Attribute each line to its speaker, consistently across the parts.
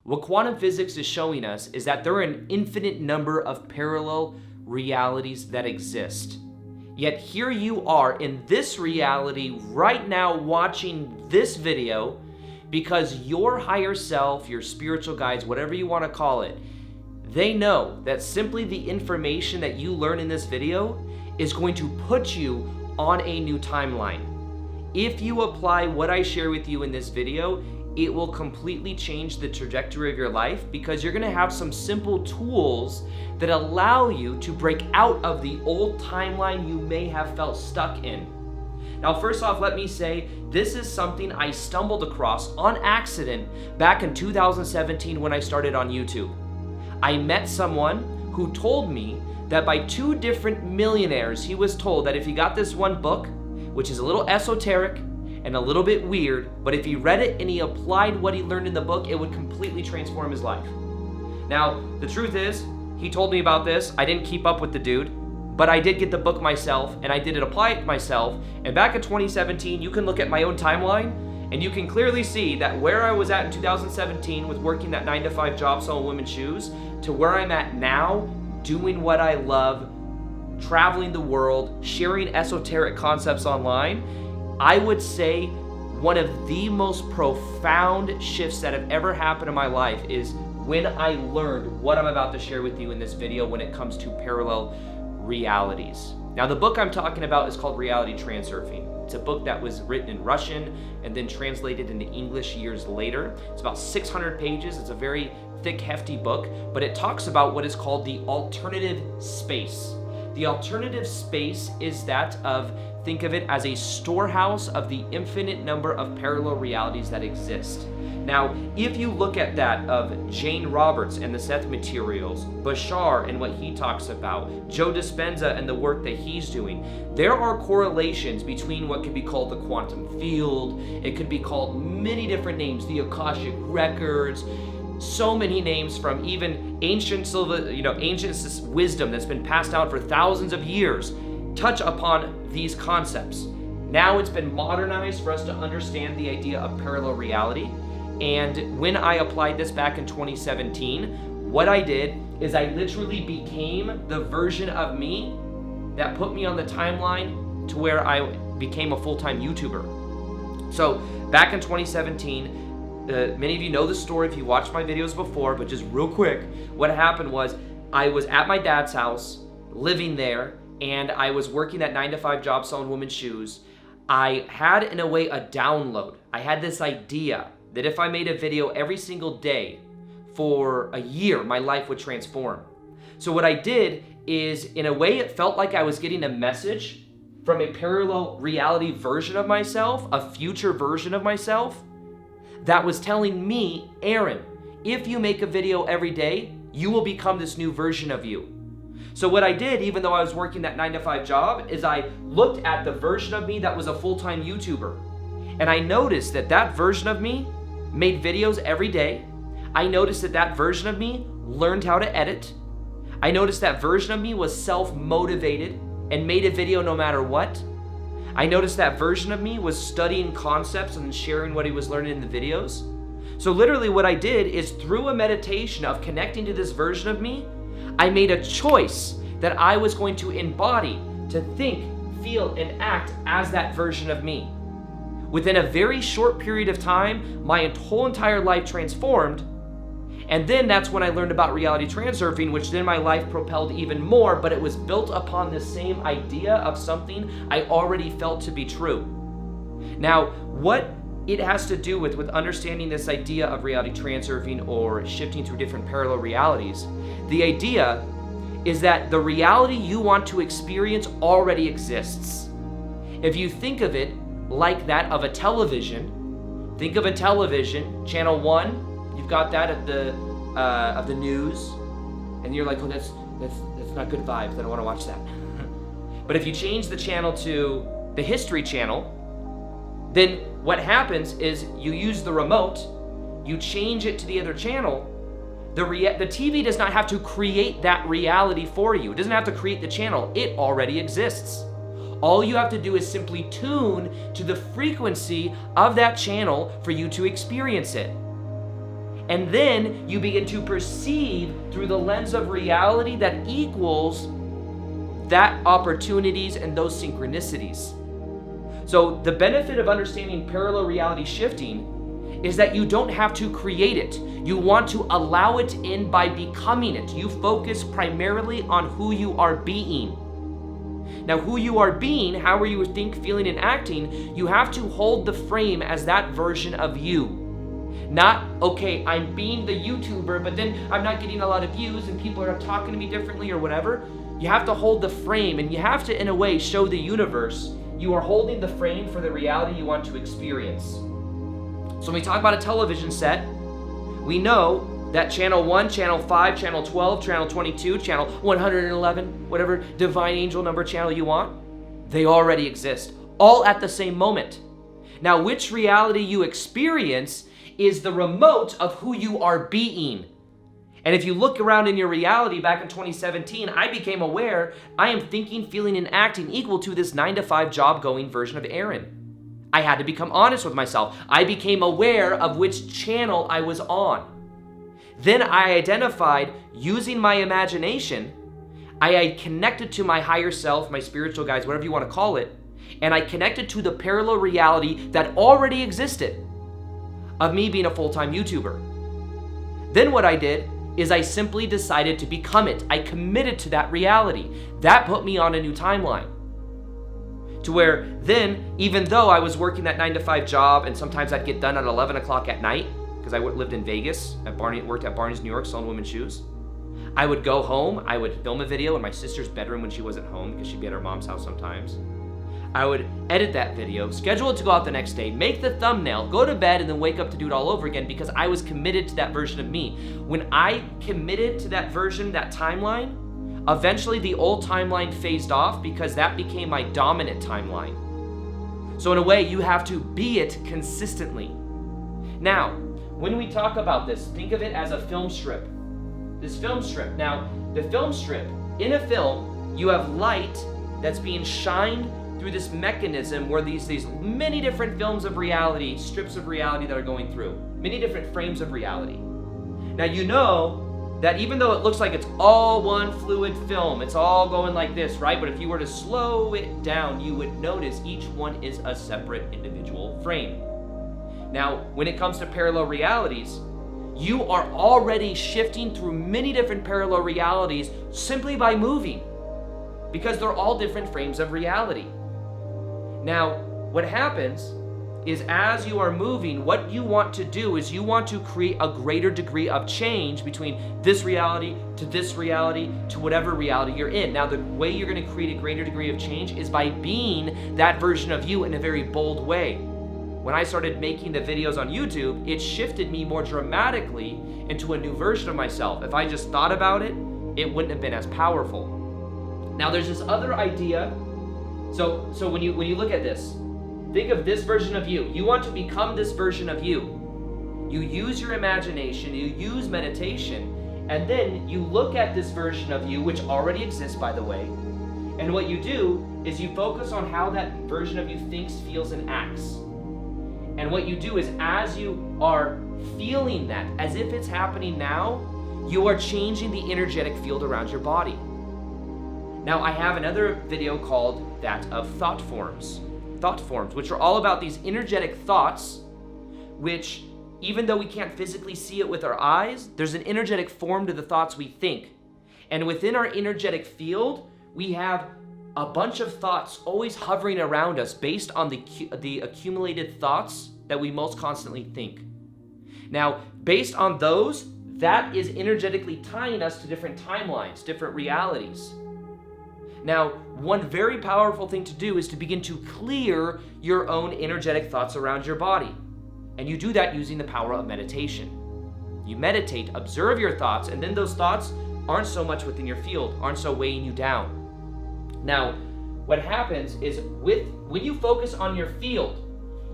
Speaker 1: What quantum physics is showing us is that there are an infinite number of parallel realities that exist. Yet here you are in this reality right now watching this video because your higher self, your spiritual guides, whatever you want to call it, they know that simply the information that you learn in this video is going to put you on a new timeline. If you apply what I share with you in this video, it will completely change the trajectory of your life because you're gonna have some simple tools that allow you to break out of the old timeline you may have felt stuck in. Now, first off, let me say, this is something I stumbled across on accident back in 2017 when I started on YouTube. I met someone who told me that by 2 different millionaires, he was told that if he got this one book, which is a little esoteric and a little bit weird, but if he read it and he applied what he learned in the book, it would completely transform his life. Now, the truth is, he told me about this. I didn't keep up with the dude, but I did get the book myself and I did apply it myself. And back in 2017, you can look at my own timeline and you can clearly see that where I was at in 2017 with working that 9-to-5 job selling women's shoes to where I'm at now, doing what I love, traveling the world, sharing esoteric concepts online, I would say one of the most profound shifts that have ever happened in my life is when I learned what I'm about to share with you in this video when it comes to parallel realities. Now, the book I'm talking about is called Reality Transurfing. It's a book that was written in Russian and then translated into English years later. It's about 600 pages. It's a very thick, hefty book, but it talks about what is called the alternative space. The alternative space is that of, think of it as a storehouse of the infinite number of parallel realities that exist. Now, if you look at that of Jane Roberts and the Seth Materials, Bashar and what he talks about, Joe Dispenza and the work that he's doing, there are correlations between what could be called the quantum field. It could be called many different names, the Akashic Records, so many names from even ancient wisdom that's been passed down for thousands of years touch upon these concepts. Now it's been modernized for us to understand the idea of parallel reality. And when I applied this back in 2017, what I did is I literally became the version of me that put me on the timeline to where I became a full-time YouTuber. So back in 2017, many of you know the story if you watched my videos before, but just real quick, what happened was I was at my dad's house, living there, and I was working that 9-to-5 job selling women's shoes. I had, in a way, a download. I had this idea that if I made a video every single day for a year, my life would transform. So what I did is, in a way, it felt like I was getting a message from a parallel reality version of myself, a future version of myself, that was telling me, Aaron, if you make a video every day, you will become this new version of you. So what I did, even though I was working that 9-to-5 job, is I looked at the version of me that was a full-time YouTuber. And I noticed that that version of me made videos every day. I noticed that that version of me learned how to edit. I noticed that version of me was self-motivated and made a video no matter what. I noticed that version of me was studying concepts and sharing what he was learning in the videos. So literally what I did is, through a meditation of connecting to this version of me, I made a choice that I was going to embody, to think, feel, and act as that version of me. Within a very short period of time, my whole entire life transformed. And then that's when I learned about reality transurfing, which then my life propelled even more, but it was built upon the same idea of something I already felt to be true. Now, what it has to do with understanding this idea of reality transurfing or shifting through different parallel realities, the idea is that the reality you want to experience already exists. If you think of it like that of a television, think of a television, channel 1, you've got that of the news, and you're like, oh, that's not good vibes. I don't want to watch that. But if you change the channel to the History Channel, then what happens is you use the remote, you change it to the other channel. The TV does not have to create that reality for you. It doesn't have to create the channel. It already exists. All you have to do is simply tune to the frequency of that channel for you to experience it. And then you begin to perceive through the lens of reality that equals that opportunities and those synchronicities. So the benefit of understanding parallel reality shifting is that you don't have to create it. You want to allow it in by becoming it. You focus primarily on who you are being. Now, who you are being, how are you think, feeling, and acting, you have to hold the frame as that version of you. Not, okay, I'm being the YouTuber, but then I'm not getting a lot of views and people are talking to me differently or whatever. You have to hold the frame, and you have to, in a way, show the universe you are holding the frame for the reality you want to experience. So when we talk about a television set, we know that channel 1, channel 5, channel 12, channel 22, channel 111, whatever divine angel number channel you want, they already exist, all at the same moment. Now, which reality you experience is the remote of who you are being. And if you look around in your reality back in 2017, I became aware I am thinking, feeling, and acting equal to this 9-to-5 job-going version of Aaron. I had to become honest with myself. I became aware of which channel I was on. Then I identified, using my imagination, I connected to my higher self, my spiritual guides, whatever you want to call it, and I connected to the parallel reality that already existed of me being a full-time YouTuber. Then what I did is I simply decided to become it. I committed to that reality. That put me on a new timeline. To where then, even though I was working that 9-to-5 job, and sometimes I'd get done at 11 o'clock at night, because I lived in Vegas, worked at Barney's New York selling women's shoes, I would go home, I would film a video in my sister's bedroom when she wasn't home, because she'd be at her mom's house sometimes. I would edit that video, schedule it to go out the next day, make the thumbnail, go to bed, and then wake up to do it all over again because I was committed to that version of me. When I committed to that version, that timeline, eventually the old timeline phased off because that became my dominant timeline. So in a way, you have to be it consistently. Now, when we talk about this, think of it as a film strip. This film strip. Now, the film strip, in a film, you have light that's being shined through this mechanism where these many different films of reality, strips of reality that are going through, many different frames of reality. Now you know that even though it looks like it's all one fluid film, it's all going like this, right? But if you were to slow it down, you would notice each one is a separate individual frame. Now, when it comes to parallel realities, you are already shifting through many different parallel realities simply by moving, because they're all different frames of reality. Now, what happens is as you are moving, what you want to do is you want to create a greater degree of change between this reality to whatever reality you're in. Now, the way you're going to create a greater degree of change is by being that version of you in a very bold way. When I started making the videos on YouTube, it shifted me more dramatically into a new version of myself. If I just thought about it, it wouldn't have been as powerful. Now, there's this other idea. So when you look at this, think of this version of you. You want to become this version of you. You use your imagination, you use meditation, and then you look at this version of you, which already exists, by the way, and what you do is you focus on how that version of you thinks, feels, and acts. And what you do is as you are feeling that, as if it's happening now, you are changing the energetic field around your body. Now, I have another video called that of thought forms, which are all about these energetic thoughts, which even though we can't physically see it with our eyes, there's an energetic form to the thoughts we think. And within our energetic field, we have a bunch of thoughts always hovering around us based on the accumulated thoughts that we most constantly think. Now, based on those, that is energetically tying us to different timelines, different realities. Now, one very powerful thing to do is to begin to clear your own energetic thoughts around your body. And you do that using the power of meditation. You meditate, observe your thoughts, and then those thoughts aren't so much within your field, aren't so weighing you down. Now, what happens is when you focus on your field,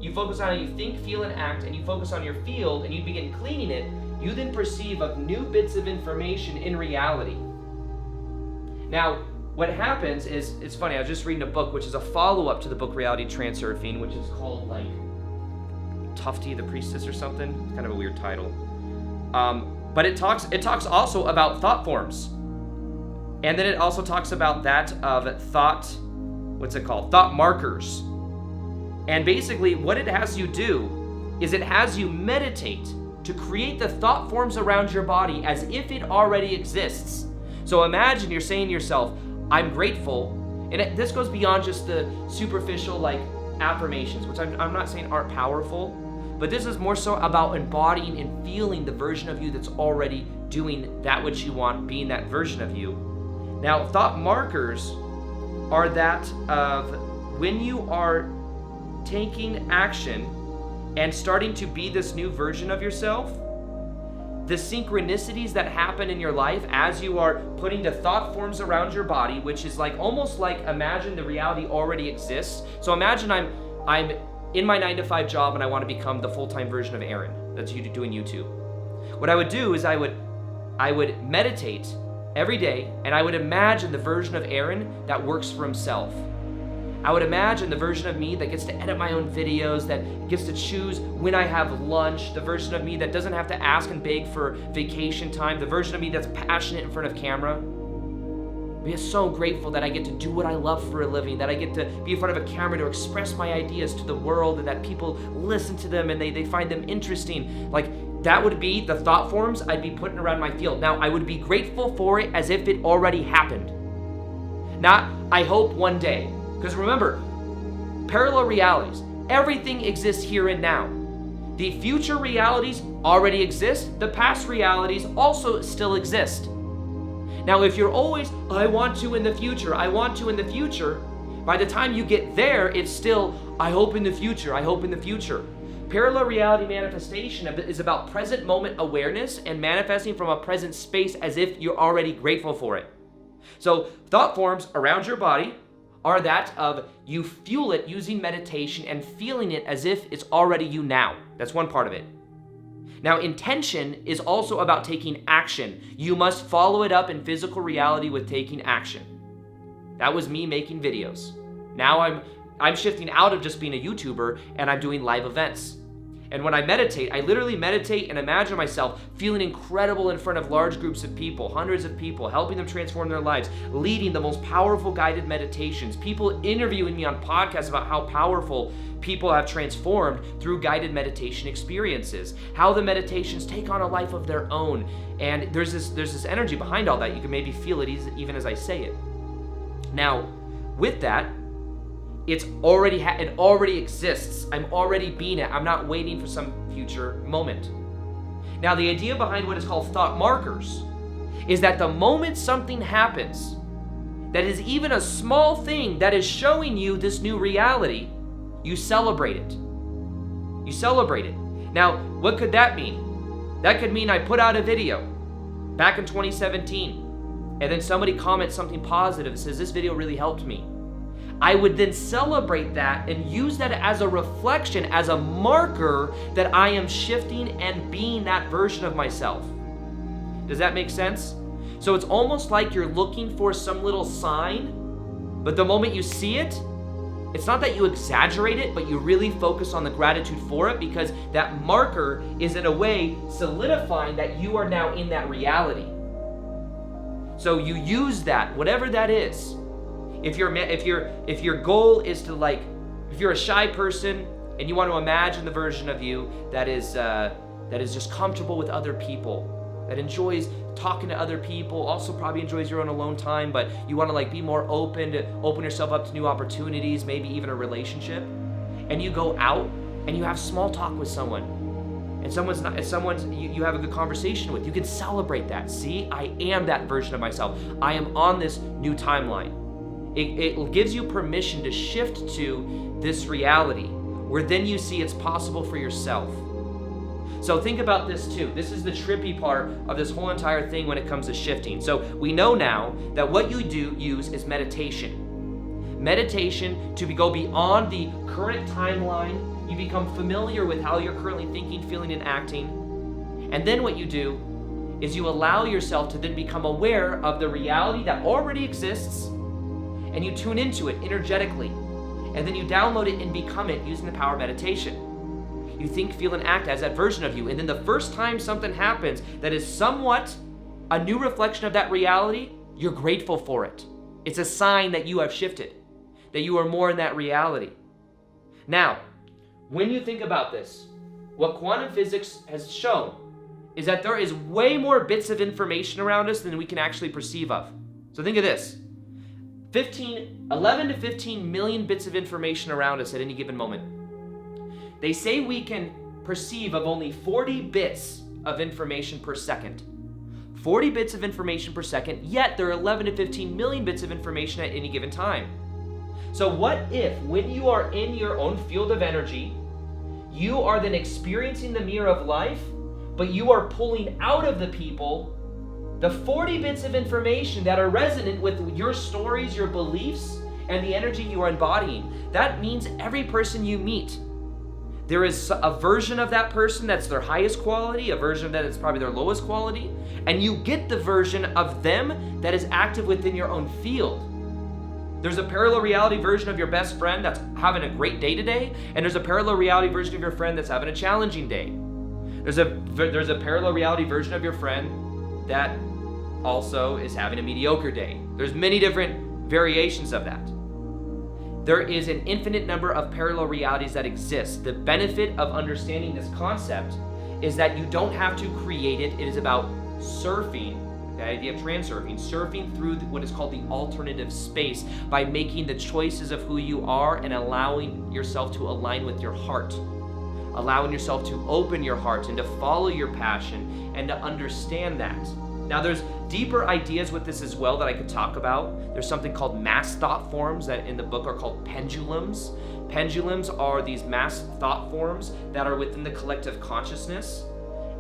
Speaker 1: you focus on how you think, feel, and act, and you focus on your field, and you begin cleaning it, you then perceive of new bits of information in reality. Now, what happens is, it's funny, I was just reading a book, which is a follow-up to the book Reality Transurfing, which is called like Tufty the Priestess or something. It's kind of a weird title. But it talks also about thought forms. And then it also talks about that of thought markers. And basically what it has you do is it has you meditate to create the thought forms around your body as if it already exists. So imagine you're saying to yourself, I'm grateful. And this goes beyond just the superficial like affirmations, which I'm not saying aren't powerful, but this is more so about embodying and feeling the version of you that's already doing that which you want, being that version of you. Now, thought markers are that of when you are taking action and starting to be this new version of yourself, the synchronicities that happen in your life as you are putting the thought forms around your body, which is like almost like imagine the reality already exists. So imagine I'm in my 9-to-5 job and I want to become the full-time version of Aaron that's doing YouTube. What I would do is I would meditate every day and I would imagine the version of Aaron that works for himself. I would imagine the version of me that gets to edit my own videos, that gets to choose when I have lunch, the version of me that doesn't have to ask and beg for vacation time, the version of me that's passionate in front of camera. I'm so grateful that I get to do what I love for a living, that I get to be in front of a camera to express my ideas to the world, and that people listen to them and they find them interesting. Like, that would be the thought forms I'd be putting around my field. Now, I would be grateful for it as if it already happened. Not, I hope one day. Because remember, parallel realities, everything exists here and now. The future realities already exist. The past realities also still exist. Now, if you're always, I want to in the future, I want to in the future, by the time you get there, it's still, I hope in the future, I hope in the future. Parallel reality manifestation is about present moment awareness and manifesting from a present space as if you're already grateful for it. So thought forms around your body are that of you fuel it using meditation and feeling it as if it's already you now. That's one part of it. Now, intention is also about taking action. You must follow it up in physical reality with taking action. That was me making videos. Now I'm shifting out of just being a YouTuber and I'm doing live events. And when I meditate, I literally meditate and imagine myself feeling incredible in front of large groups of people, hundreds of people, helping them transform their lives, leading the most powerful guided meditations, people interviewing me on podcasts about how powerful people have transformed through guided meditation experiences, how the meditations take on a life of their own. And there's this energy behind all that. You can maybe feel it even as I say it. Now, with that, it already exists. I'm already being it. I'm not waiting for some future moment. Now, the idea behind what is called thought markers is that the moment something happens that is even a small thing that is showing you this new reality, you celebrate it. You celebrate it. Now, what could that mean? That could mean I put out a video back in 2017, and then somebody comments something positive and says, this video really helped me. I would then celebrate that and use that as a reflection, as a marker that I am shifting and being that version of myself. Does that make sense? So it's almost like you're looking for some little sign, but the moment you see it, it's not that you exaggerate it, but you really focus on the gratitude for it, because that marker is in a way solidifying that you are now in that reality. So you use that, whatever that is. If your goal is to, like, if you're a shy person and you want to imagine the version of you that is just comfortable with other people, that enjoys talking to other people, also probably enjoys your own alone time, but you want to like be more open to open yourself up to new opportunities, maybe even a relationship, and you go out and you have small talk with someone, and you have a good conversation with, you can celebrate that. See, I am that version of myself. I am on this new timeline. It gives you permission to shift to this reality where then you see it's possible for yourself. So think about this too. This is the trippy part of this whole entire thing when it comes to shifting. So we know now that what you use is meditation. Meditation to go beyond the current timeline. You become familiar with how you're currently thinking, feeling, and acting. And then what you do is you allow yourself to then become aware of the reality that already exists, and you tune into it energetically, and then you download it and become it using the power of meditation. you think, feel, and act as that version of you. And then the first time something happens that is somewhat a new reflection of that reality, you're grateful for it. It's a sign that you have shifted, that you are more in that reality. Now, when you think about this, what quantum physics has shown is that there is way more bits of information around us than we can actually perceive of. So think of this. 11 to 15 million bits of information around us at any given moment. They say we can perceive of only 40 bits of information per second. 40 bits of information per second, yet there are 11 to 15 million bits of information at any given time. So what if, when you are in your own field of energy, you are then experiencing the mirror of life, but you are pulling out of the people the 40 bits of information that are resonant with your stories, your beliefs, and the energy you are embodying. That means every person you meet, there is a version of that person that's their highest quality, a version of that that's probably their lowest quality, and you get the version of them that is active within your own field. There's a parallel reality version of your best friend that's having a great day today, and there's a parallel reality version of your friend that's having a challenging day. There's a parallel reality version of your friend that also is having a mediocre day. There's many different variations of that. There is an infinite number of parallel realities that exist. The benefit of understanding this concept is that you don't have to create it. It is about surfing, the idea of transurfing, surfing through what is called the alternative space by making the choices of who you are and allowing yourself to align with your heart. Allowing yourself to open your heart and to follow your passion and to understand that. Now, there's deeper ideas with this as well that I could talk about. There's something called mass thought forms that in the book are called pendulums. Pendulums are these mass thought forms that are within the collective consciousness.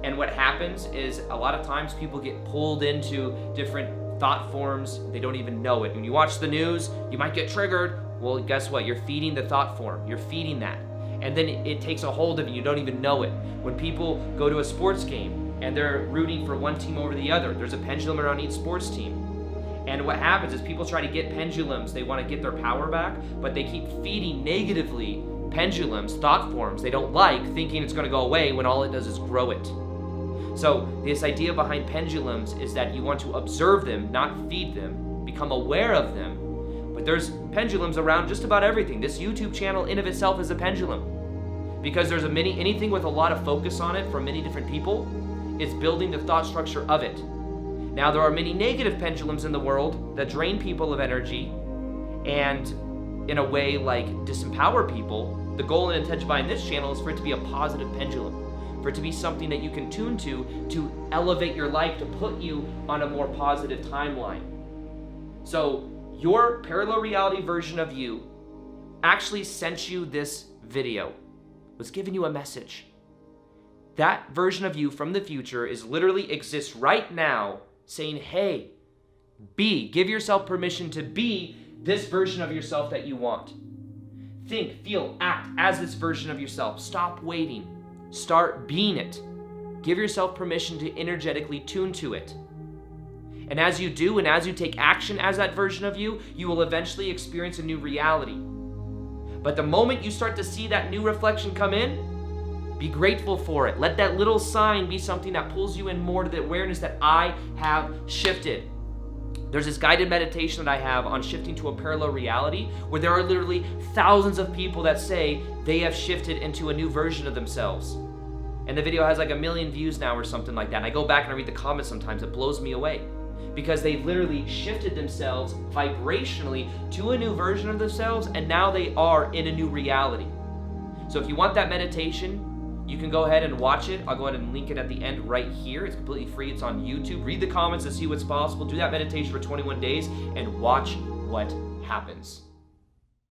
Speaker 1: And what happens is a lot of times people get pulled into different thought forms. They don't even know it. When you watch the news, you might get triggered. Well, guess what? You're feeding the thought form. You're feeding that. And then it takes a hold of you. You don't even know it. When people go to a sports game, and they're rooting for one team over the other, there's a pendulum around each sports team. And what happens is people try to get pendulums. They want to get their power back, but they keep feeding negatively pendulums, thought forms they don't like, thinking it's going to go away when all it does is grow it. So this idea behind pendulums is that you want to observe them, not feed them, become aware of them. But there's pendulums around just about everything. This YouTube channel in of itself is a pendulum, because there's anything with a lot of focus on it from many different people. It's building the thought structure of it. Now, there are many negative pendulums in the world that drain people of energy and, in a way, like disempower people. The goal and intention behind this channel is for it to be a positive pendulum, for it to be something that you can tune to elevate your life, to put you on a more positive timeline. So, your parallel reality version of you actually sent you this video, was giving you a message. That version of you from the future literally exists right now saying, hey, give yourself permission to be this version of yourself that you want. Think, feel, act as this version of yourself. Stop waiting. Start being it. Give yourself permission to energetically tune to it. And as you do, and as you take action as that version of you, you will eventually experience a new reality. But the moment you start to see that new reflection come in, be grateful for it. Let that little sign be something that pulls you in more to the awareness that I have shifted. There's this guided meditation that I have on shifting to a parallel reality, where there are literally thousands of people that say they have shifted into a new version of themselves. And the video has like 1 million views now or something like that. And I go back and I read the comments sometimes. It blows me away, because they've literally shifted themselves vibrationally to a new version of themselves, and now they are in a new reality. So if you want that meditation, you can go ahead and watch it. I'll go ahead and link it at the end right here. It's completely free. It's on YouTube. Read the comments to see what's possible. Do that meditation for 21 days and watch what happens.